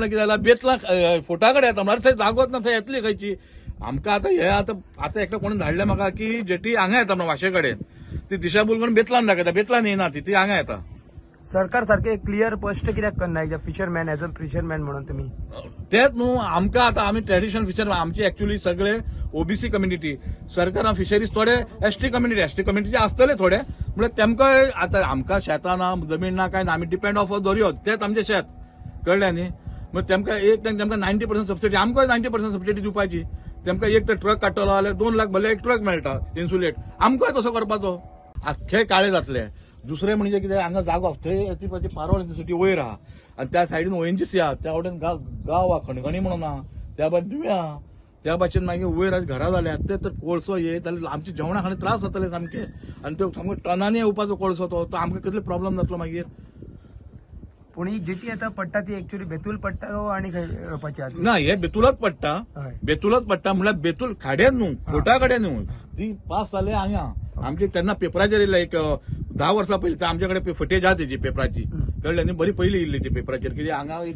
कितें जाल्यार बेतला फोटा कडेन येता म्हळ्यार थंय जागोच ना, थंय येतली खंयची. आमकां आतां हे आतां एकटो कोणी धाडलें म्हाका की जेटी हांगा येता म्हणून वाशे कडेन, ती दिशाभूल करून बेतलान दाखयता, बेतलान येना ती हांगा येता. सरकार सारखे क्लियर स्पश्ट कित्याक करना फिशरमॅन एज अ फिशरमॅन म्हणून तुमी? तेच न्हू, आमकां आतां आमी ट्रेडिशनल फिशरमॅन, आमचे एक्च्युअली सगळे ओबीसी कम्युनिटी, सरकारान फिशरीज थोडे एसटी कम्युनिटीचे आसतले थोडे, म्हणल्यार तेमकां आतां आमकां शेतां ना, जमीन ना, काय ना, आमी डिपेंड ऑफ दर्यो, तेच आमचें शेत, कळ्ळें न्ही. मग तेमकां एक टायम तेमकां 90% सबसिडी, आमकां 90% सबसिडी दिवपाची. तेमकां एक तर ट्रक काडटलो जाल्यार 2 लाख भरले एक ट्रक मेळटा इन्सुलेट, आमकांय तसो करपाचो, आख्खे काळे जातले. दुसरें म्हणजे कितें, हांगा जागो थंय पारोळ युनिवर्सिटी वयर आहा आनी त्या सायडीन ओएनजीसी आहा, त्या वाटेन गांव आहा खणखणी म्हणून आहा, त्या भाशेन तुमी आहा, त्या भाशेन मागीर वयर घरां जाल्यात. ते तर कोळसो येत जाल्यार आमच्या जेवणा खाणे त्रास जातले सामके, आनी तो सामको टनांनी येवपाचो कोळसो, तो आमकां कितले प्रॉब्लेम जातलो मागीर. पूण ही जेटी आतां पडटा ती एक्च्युअली बेतूल पडटा आनी खंय येवपाची आसा? ना, हे बेतूलच पडटा, म्हणल्यार बेतूल खाड्यान न्हू, फोटा कडेन न्हू. ती पास जाले हांगा आमचे तेन्ना पेपराचेर येयले, एक 10 वर्सां पयलीं आमचे कडेन फुटेज आहा तेजी पेपराची, कळ्ळें न्ही, बरी पयलीं येयल्ली ती पेपराचेर, कितें हांगा हे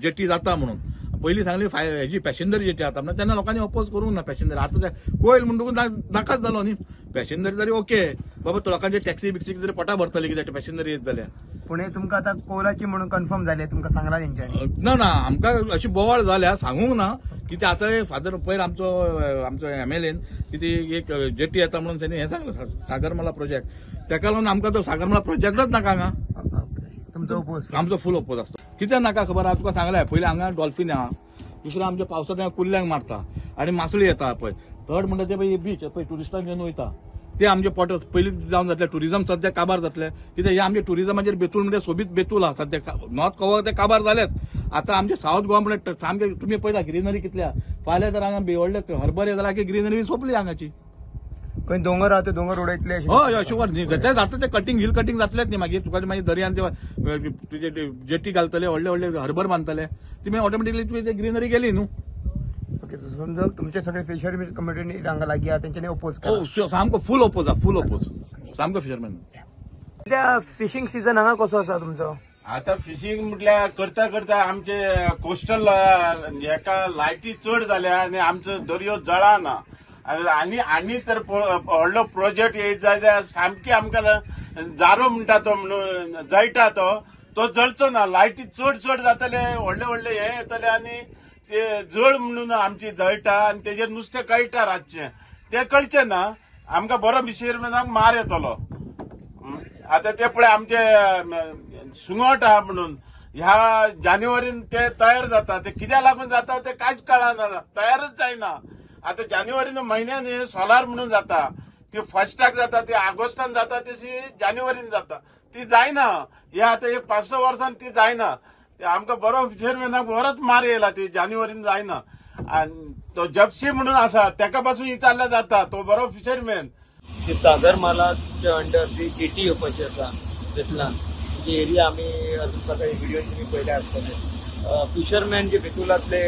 जेटी जाता म्हणून. पयलीं सांगली हेजी पॅसेंजर जेटी आता म्हणून, तेन्ना लोकांनी अपोज करूंक ना पॅसेंजर. आतां कोयल म्हणून नाकाच जालो न्ही, पॅसेंजर तरी ओके बाबा, लोकांचे टॅक्सी बिक्सी तरी पोटा भरतली कित्याक पॅसेंजर येत जाल्यार. पूण तुमकां आतां कोलाची म्हणून कन्फर्म जालें, तुमकां सांगला तेंच्यांनी? ना, आमकां अशी बोवाळ जाल्या, सांगूंक ना, कितें आतां फादर पयर आमचो एमएलएन कितें एक जेटी येता म्हणून तेणी हें सांगलें, सागरमाला प्रोजेक्ट, तेका लागून आमकां तो सागरमाला प्रोजेक्टच नाका हांगा. तुमचो ओपोज? आमचो फूल ओपोज आसता. कित्याक नाका खबर आहा तुका, सांगलें पयलीं हांगा डॉल्फिन आहा, दुसरें आमच्या पावसांत कुल्ल्यांक मारता आनी मासळी येता पळय, थर्ड म्हणटा ते पळय बीच पळय टुरिस्टांक घेवन वयता, ते आमचे पोट पयलीं जावन जातले. टुरिझम सद्याक काबार जातले, कित्याक हे आमचे टुरिझमाचेर बेतूल म्हणजे सोबीत बेतूल आहा सद्याक. नॉर्थ गोवा ते काबार जालेच, आतां आमचे सावथ गोवा म्हणजे सामके तुमी पळयता ग्रीनरी कितल्या. फाल्यां तर हांगा व्हडले हरभरे जाल्यार की ग्रीनरी सोंपली हांगाची. खंय दोंगर आहा ते दोंगर उडयतले? हय शुवर न्ही, ते जाता ते कटिंग हिल कटिंग जातलेच न्ही मागीर. तुका मागीर दर्यान तुजे जेटी घालतले, व्हडले हरभर बांदतले, ती मागीर ऑटोमॅटिकली तुवें ते ग्रीनरी गेली न्हू. ओके, समजा तुमचे सगळे फिशरी कम्युनिटी हांगा लागीं आहा तेंच्यांनी ओपोज केला? सामको फूल ओपोज सामको फिशरमॅन. त्या फिशिंग सीझन हांगा कसो आसा तुमचो? आता फिशिंग म्हटल्यार करता करता आमचे कोस्टल हेका लायटी चड जाल्या आनी आमचो दर्यो जळाना. आनी तर व्हडलो प्रोजेक्ट येयत जाल्यार सामकी आमकां जारो म्हणटा तो म्हणून जळटा तो जळचो ना. लायटी चड जातले, व्हडले हे येतले आनी ते जळ म्हणून आमची जळटा आनी तेजेर नुस्तें कळटा रातचें, ते कळचें ना. आमकां बरो फिशरमॅनाक मार येतलो. आता ते पळय आमचे सुंगट आहा म्हणून ह्या जानेवारीन ते तयार जाता, ते कित्याक लागून जाता ते कांयच कळना, तयारच जायना. आता जानेवारीन म्हयन्यान सोलार म्हणून जाता, ती फर्स्टाक जाता, ती ऑगस्टान जाता, तशी जानेवारीन जाता, ती जायना. हे आता एक 5-6 वर्सान ती जायना. आमकां बरो फिशरमॅनाक बरोच मार येयला, ती जानेवारीन जायना. आनी तो जप्सी म्हणून आसा तेका पासून विचारल्यार जाता, तो बरो फिशरमॅन. ती सागरमाला अंडर ती जेटी येवपाची आसा बेतलान, जी एरिया आमी सकाळी व्हिडिओ तुमी पळयले आसतले. फिशरमॅन जे बेतुलांतले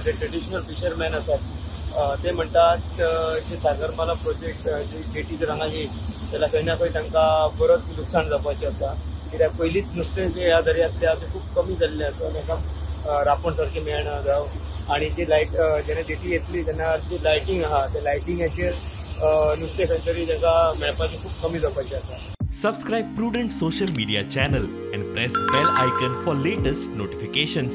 जे ट्रेडिशनल फिशरमॅन आसात ते म्हणटात जे सागरमाला प्रोजेक्ट जी जेटी जर हांगा येयत जाल्यार खंय ना खंय तांकां बरोच लुकसाण जावपाचें आसा. कित्याक पयलींच नुस्तें जे ह्या दर्यांतलें आहा तें खूब कमी जाल्लें आसा, तांकां रापण सारकें मेळना जावं. आनी जी लायट जेन्ना जेटी येतली तेन्ना जी लायटींग आहा त्या लायटिंगाचेर नुस्तें खंय तरी तांकां मेळपाचें खूब कमी जावपाचें आसा. Subscribe Prudent social media channel and press bell icon for latest notifications.